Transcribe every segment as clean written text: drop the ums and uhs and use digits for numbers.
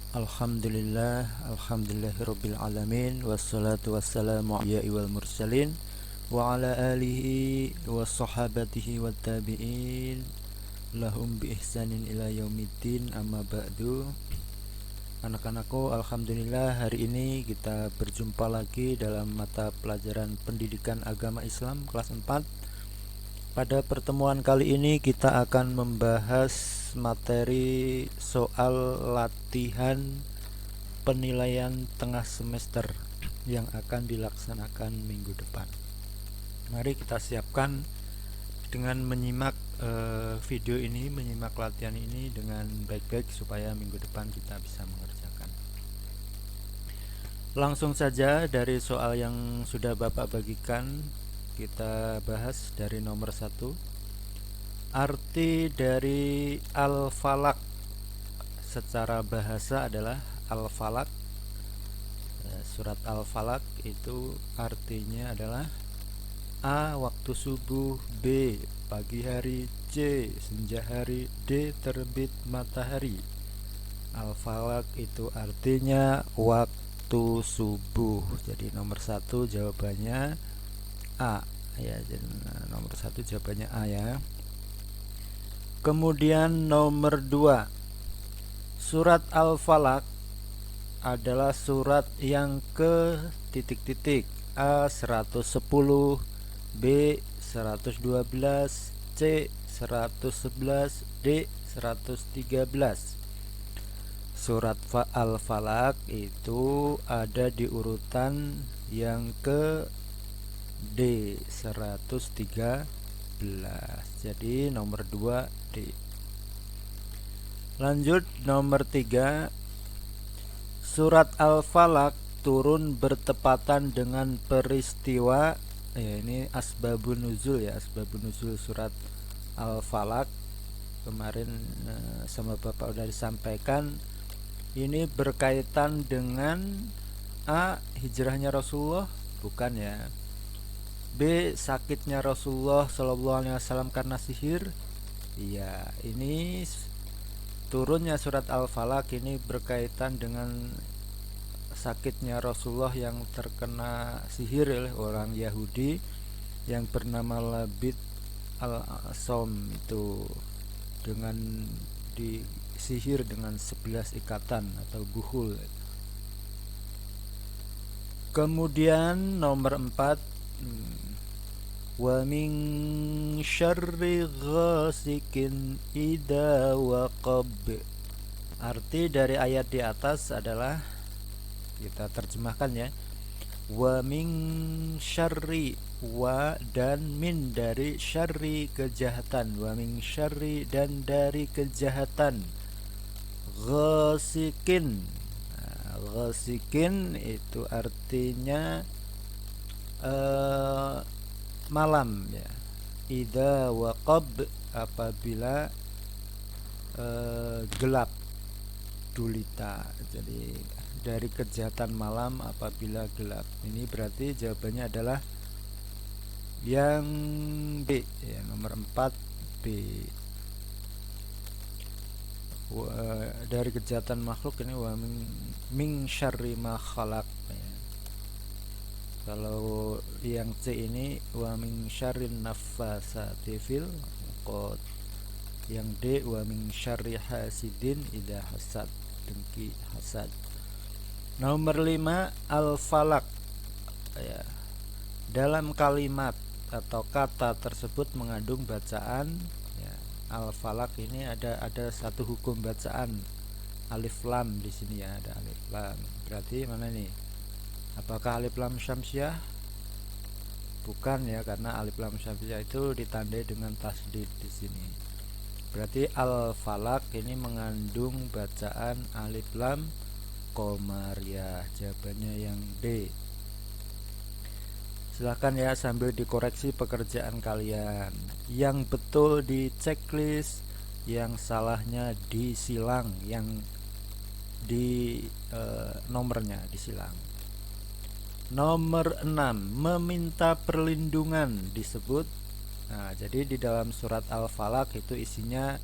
Alhamdulillahirabbil alamin wassalatu wassalamu ala wal mursalin wa ala alihi wassahabatihi wattabi'in lahum bi ihsanin ila yaumiddin amma ba'du. Anak-anakku, alhamdulillah hari ini kita berjumpa lagi dalam mata pelajaran Pendidikan Agama Islam kelas 4. Pada pertemuan kali ini kita akan membahas materi soal latihan penilaian tengah semester yang akan dilaksanakan minggu depan. Mari kita siapkan dengan menyimak video ini, menyimak latihan ini dengan baik-baik supaya minggu depan kita bisa mengerjakan. Langsung saja dari soal yang sudah Bapak bagikan, kita bahas dari nomor 1. Arti dari al-falak secara bahasa adalah al-falak. Surat al-falak itu artinya adalah A. Waktu subuh, B. Pagi hari, C. Senja hari, D. Terbit matahari. Al-falak itu artinya waktu subuh. Jadi nomor 1 jawabannya A ya. Jadi nomor 1 jawabannya A ya. Kemudian nomor 2, surat al-falak adalah surat yang ke titik-titik. A 110, B 112, C 111, D 113. Surat al-falak itu ada di urutan yang ke D 113. Jadi nomor 2 D. Lanjut nomor 3. Surat al-falak turun bertepatan dengan peristiwa ini asbabun nuzul ya, asbabun nuzul surat al-falak. Kemarin sama Bapak udah disampaikan, ini berkaitan dengan A. hijrahnya Rasulullah, bukan ya. B. sakitnya Rasulullah SAW karena sihir. Iya, ini turunnya surat al-falak ini berkaitan dengan sakitnya Rasulullah yang terkena sihir oleh orang Yahudi yang bernama Labid al-Asom, itu dengan disihir dengan 11 ikatan atau buhul. Kemudian nomor 4, wa min syarri ghasikin idza waqab. Arti dari ayat di atas adalah, kita terjemahkan ya, wa min syarri, wa dan min dari syarri kejahatan, wa min syarri dan dari kejahatan, ghasikin. Ghasikin itu artinya malam ya. Idza waqab apabila gelap gulita. Jadi dari kejahatan malam apabila gelap. Ini berarti jawabannya adalah yang B ya, nomor 4 B. Dari kejahatan makhluk ini wa min syarri ma khalaq ya. Kalau yang C ini wa min syarrin naffasati fil uqad. Yang D wa min syarri hasidin idza hasad, dengki hasad. Nomor 5 al-falak ya. Dalam kalimat atau kata tersebut mengandung bacaan ya. Al-falak ini ada satu hukum bacaan alif lam di sini ya, ada alif lam. Berarti mana nih? Apakah alif lam syamsiah? Bukan ya, karena alif lam syamsiah itu ditandai dengan tasdid di sini. Berarti al-falak ini mengandung bacaan alif lam komariah. Jawabannya yang D. Silahkan ya sambil dikoreksi pekerjaan kalian. Yang betul di checklist, yang salahnya disilang, yang di nomornya disilang. Nomor 6, meminta perlindungan disebut. Nah, jadi di dalam surat Al-Falaq itu isinya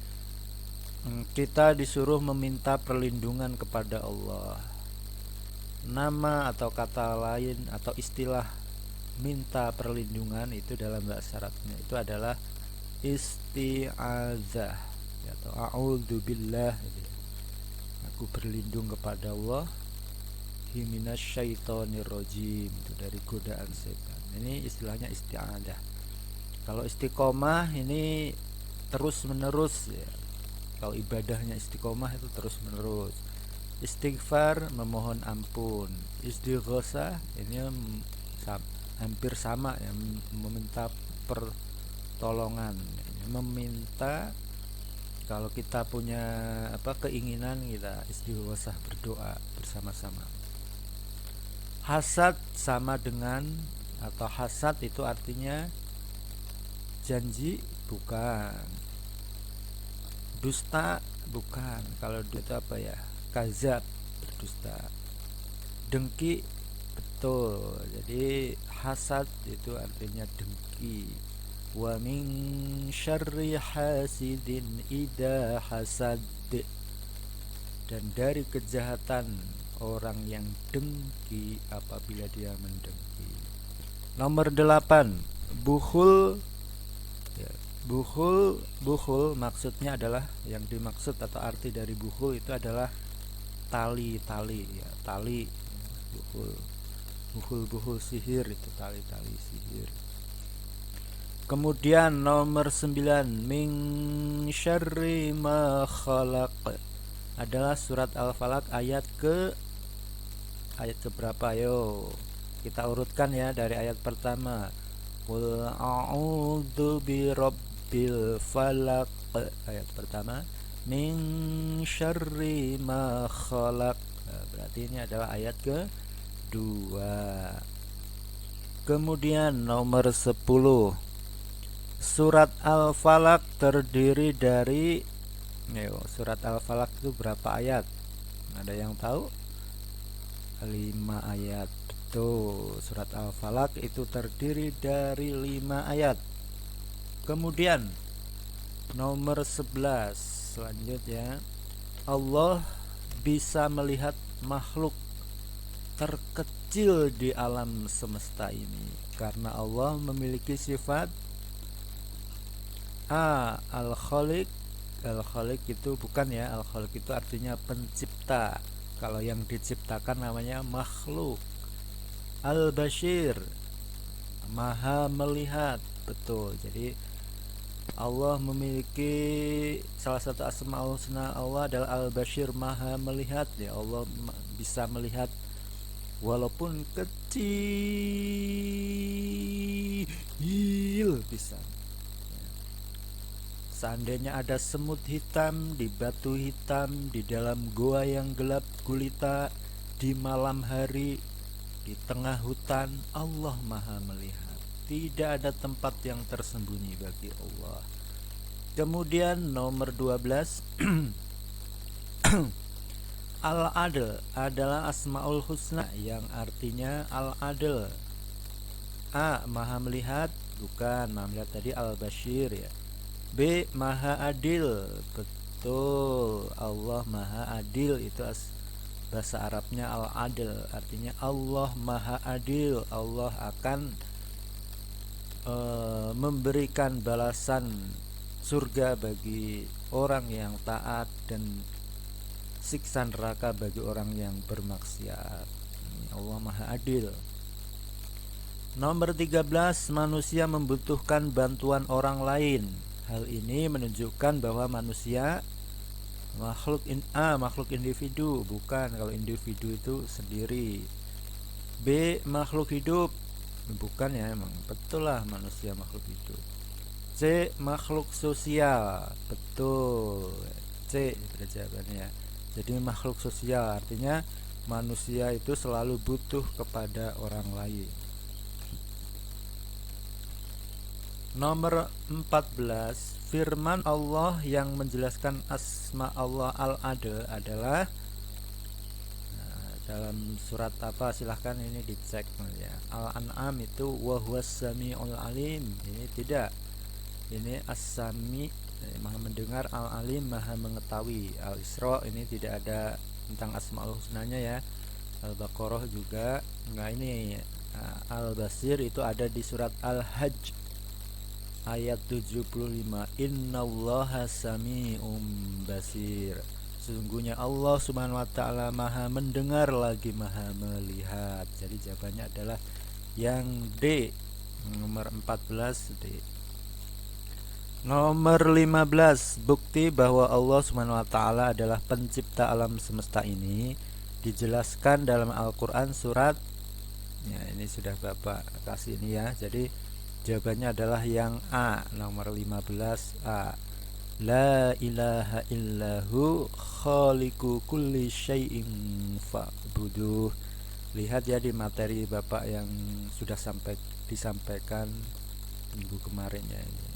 Kita disuruh meminta perlindungan kepada Allah. Nama atau kata lain atau istilah minta perlindungan itu dalam bahasa Arabnya itu adalah isti'adzah atau a'udzubillah. Aku berlindung kepada Allah minasyaitonirrajim, itu dari godaan setan. Ini istilahnya isti'adzah. Kalau istiqomah ini terus menerus ya. Kalau ibadahnya istiqomah itu terus menerus. Istighfar memohon ampun. Istighosah ini hampir sama ya, meminta pertolongan, meminta. Kalau kita punya keinginan, kita istighosah, berdoa bersama-sama. Hasad sama dengan, atau hasad itu artinya janji, bukan. Dusta, bukan. Kalau itu apa ya? Kazab, berdusta. Dengki, betul. Jadi hasad itu artinya dengki. Wa min syarri hasidin idza hasad. Dan dari kejahatan orang yang dengki apabila dia mendengki. Nomor 8, bukhul. Ya, bukhul maksudnya adalah, yang dimaksud atau arti dari bukhul itu adalah tali-tali ya, tali. Bukhul sihir, itu tali-tali sihir. Kemudian nomor 9, min syarri ma khalaq adalah surat Al-Falaq ayat ke berapa? Ayo kita urutkan ya, dari ayat pertama. Qul a'udzu birabbil falaq, ayat pertama. Min syarri ma khalaq, berarti ini adalah ayat ke-2. Kemudian nomor 10, surat Al-Falaq terdiri dari, surat Al-Falaq itu berapa ayat? Ada yang tahu? 5 ayat. Betul, surat Al-Falaq itu terdiri dari 5 ayat. Kemudian nomor 11 selanjutnya, Allah bisa melihat makhluk terkecil di alam semesta ini karena Allah memiliki sifat Al-Khaliq. Al-Khaliq itu bukan ya, Al-Khaliq itu artinya pencipta. Kalau yang diciptakan namanya makhluk. Al-Bashir, maha melihat. Betul. Jadi Allah memiliki salah satu asmaul husna Allah adalah Al-Bashir, maha melihat ya. Allah bisa melihat walaupun kecil bisa. Seandainya ada semut hitam di batu hitam di dalam goa yang gelap gulita di malam hari di tengah hutan, Allah maha melihat. Tidak ada tempat yang tersembunyi bagi Allah. Kemudian nomor 12 Al-Adl adalah asmaul husna yang artinya Al-Adl. Maha melihat, bukan. Maha melihat tadi Al-Bashir ya. B, maha adil. Betul, Allah maha adil, itu bahasa Arabnya Al-Adl, artinya Allah maha adil. Allah akan memberikan balasan surga bagi orang yang taat dan siksa neraka bagi orang yang bermaksiat. Allah maha adil. Nomor 13, manusia membutuhkan bantuan orang lain. Hal ini menunjukkan bahwa manusia makhluk individu, bukan. Kalau individu itu sendiri. B, makhluk hidup, bukan ya, emang betul lah manusia makhluk hidup. C, makhluk sosial, betul. C itu jawabannya. Jadi makhluk sosial artinya manusia itu selalu butuh kepada orang lain. Nomor 14, firman Allah yang menjelaskan asma Allah Al-Adl adalah dalam surat apa, silahkan ini dicek ya. Al-An'am itu wa huwas samiul alim. Ini tidak. Ini as-sami Maha mendengar, Al-Alim Maha mengetahui. Al-Isra ini tidak ada tentang Asmaul Husnanya ya. Al-Baqarah juga. Nah ini Al-Basir itu ada di surat Al-Hajj ayat 75. Innallaha sami'um basir. Sesungguhnya Allah Subhanahu wa taala Maha mendengar lagi Maha melihat. Jadi jawabannya adalah yang D, nomor 14 D. Nomor 15, bukti bahwa Allah Subhanahu wa taala adalah pencipta alam semesta ini dijelaskan dalam Al-Qur'an surat ya, ini sudah Bapak kasih ini ya. Jadi jawabannya adalah yang A, nomor 15 A. La ilaha illahu khaliqu kulli syai'in fa'buduh. Lihat ya di materi Bapak yang sudah disampaikan minggu kemarin ya ini.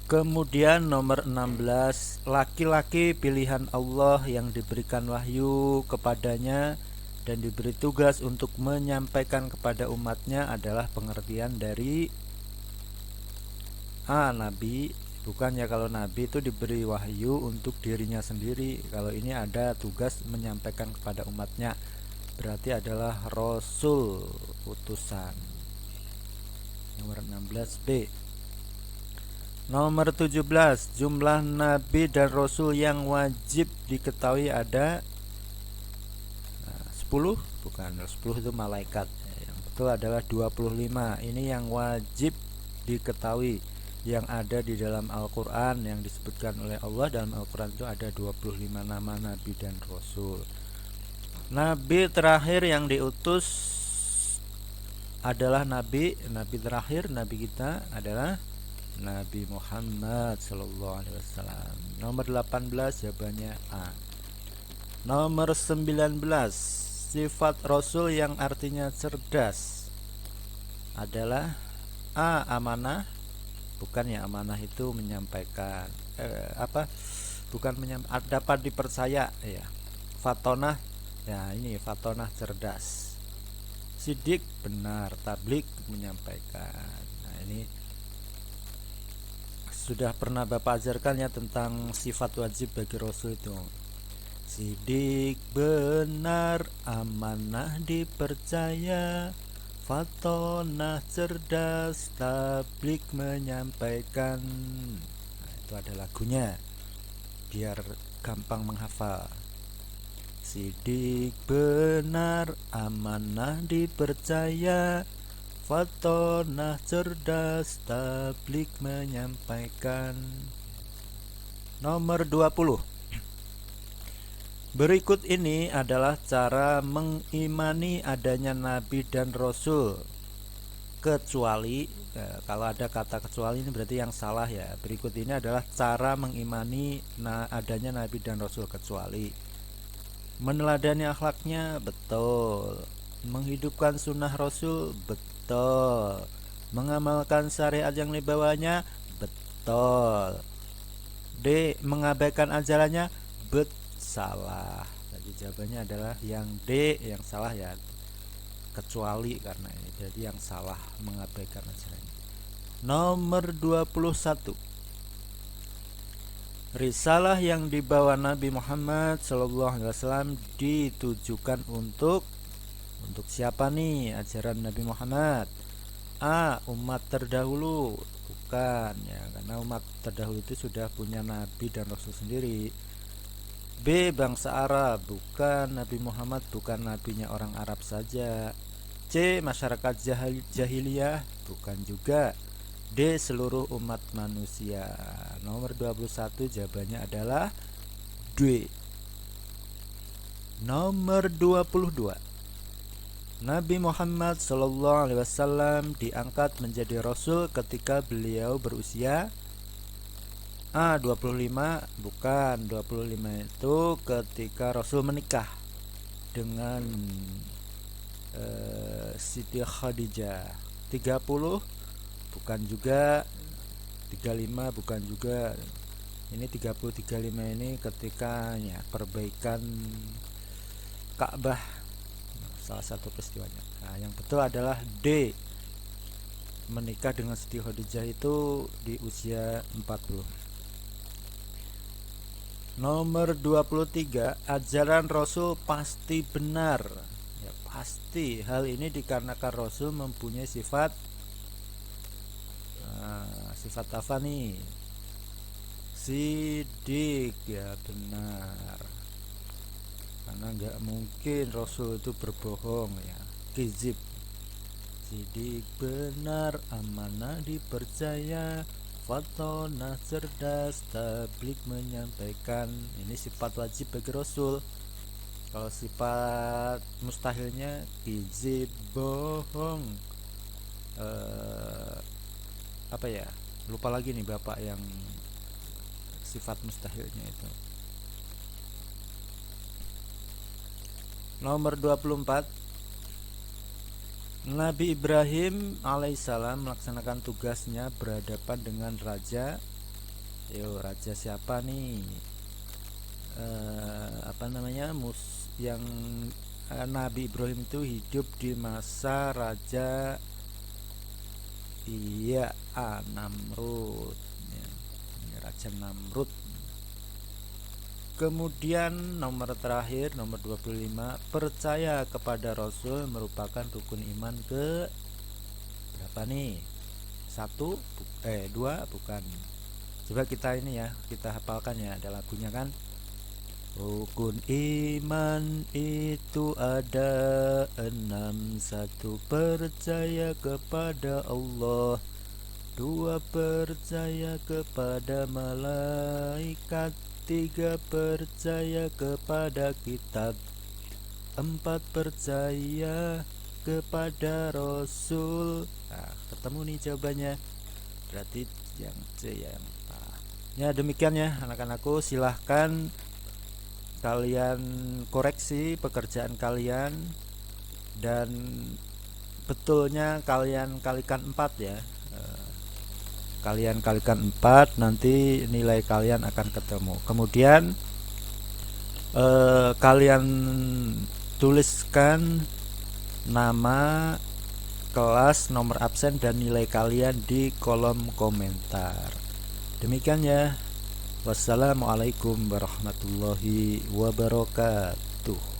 Kemudian nomor 16, laki-laki pilihan Allah yang diberikan wahyu kepadanya dan diberi tugas untuk menyampaikan kepada umatnya adalah pengertian dari Nabi. Bukannya kalau Nabi itu diberi wahyu untuk dirinya sendiri. Kalau ini ada tugas menyampaikan kepada umatnya, berarti adalah Rasul, utusan. Nomor 16B. Nomor 17, jumlah Nabi dan Rasul yang wajib diketahui ada 10, bukan 10 itu malaikat. Yang betul adalah 25. Ini yang wajib diketahui yang ada di dalam Al-Quran, yang disebutkan oleh Allah dalam Al-Quran itu ada 25 nama Nabi dan Rasul. Nabi terakhir yang diutus adalah Nabi terakhir, Nabi kita adalah Nabi Muhammad Sallallahu Alaihi Wasallam. Nomor 18 jawabannya A. Nomor 19, sifat Rasul yang artinya cerdas adalah A. Amanah. Bukan ya, amanah itu menyampaikan bukan dapat dipercaya ya. Fatonah ya, ini fatonah cerdas. Sidik benar, tablik menyampaikan. Nah ini sudah pernah Bapak ajarkan ya tentang sifat wajib bagi Rasul itu. Sidik benar, amanah dipercaya, fatonah cerdas, tablik menyampaikan. Nah, itu ada lagunya biar gampang menghafal. Sidik benar, amanah dipercaya, fatonah cerdas, tablik menyampaikan. Nomor 20. Berikut ini adalah cara mengimani adanya Nabi dan Rasul. Kecuali kalau ada kata kecuali ini berarti yang salah ya. Berikut ini adalah cara mengimani adanya Nabi dan Rasul kecuali meneladani akhlaknya, betul. Menghidupkan sunnah Rasul, betul. Mengamalkan syariat yang dibawanya, betul. D. Mengabaikan ajarannya, salah. Jadi jawabannya adalah yang D, yang salah ya. Kecuali karena ini. Jadi yang salah, mengabaikan ajarannya. Nomor 21. Risalah yang dibawa Nabi Muhammad SAW ditujukan untuk siapa nih ajaran Nabi Muhammad? A. Umat terdahulu. Bukan ya, karena umat terdahulu itu sudah punya Nabi dan Rasul sendiri. B. Bangsa Arab. Bukan, Nabi Muhammad bukan nabinya orang Arab saja. C. Masyarakat jahiliyah. Bukan juga. D. Seluruh umat manusia. Nomor 21 jawabannya adalah D. Nomor 22. Nabi Muhammad SAW diangkat menjadi Rasul ketika beliau berusia A. 25. Bukan, 25 itu ketika Rasul menikah dengan Siti Khadijah. 30. Bukan juga. 35 bukan juga. Ini 30 35 ini ketika ya perbaikan Ka'bah, salah satu peristiwanya. Nah, yang betul adalah D. menikah dengan Siti Khadijah itu di usia 40. Nomor 23, ajaran Rasul pasti benar. Ya, pasti. Hal ini dikarenakan Rasul mempunyai sifat apa nih? Sidik, ya benar. Karena nggak mungkin Rasul itu berbohong ya. Kizib. Sidik, benar, amanah, dipercaya, fatonah, cerdas, tablik, menyampaikan. Ini sifat wajib bagi Rasul. Kalau sifat mustahilnya kizib, bohong, apa ya, lupa lagi nih bapak yang sifat mustahilnya itu. Nomor 24, Nabi Ibrahim alaihissalam melaksanakan tugasnya berhadapan dengan raja. Raja siapa nih? Apa namanya? Yang Nabi Ibrahim itu hidup di masa raja Namrud ya. Raja Namrud. Kemudian nomor terakhir, nomor 25, percaya kepada Rasul merupakan rukun iman ke berapa nih? 2 bukan. Coba kita ini ya, kita hafalkan ya, ada lagunya kan. Rukun iman itu ada 6. 1, percaya kepada Allah. 2, percaya kepada malaikat. 3, percaya kepada kitab. 4, percaya kepada Rasul. Nah, ketemu nih jawabannya. Berarti yang C yang A. Ya demikian ya anak-anakku, silahkan kalian koreksi pekerjaan kalian dan betulnya kalian kalikan 4 ya. Kalian kalikan 4, nanti nilai kalian akan ketemu. Kemudian kalian tuliskan nama, kelas, nomor absen, dan nilai kalian di kolom komentar. Demikian ya. Wassalamualaikum warahmatullahi wabarakatuh.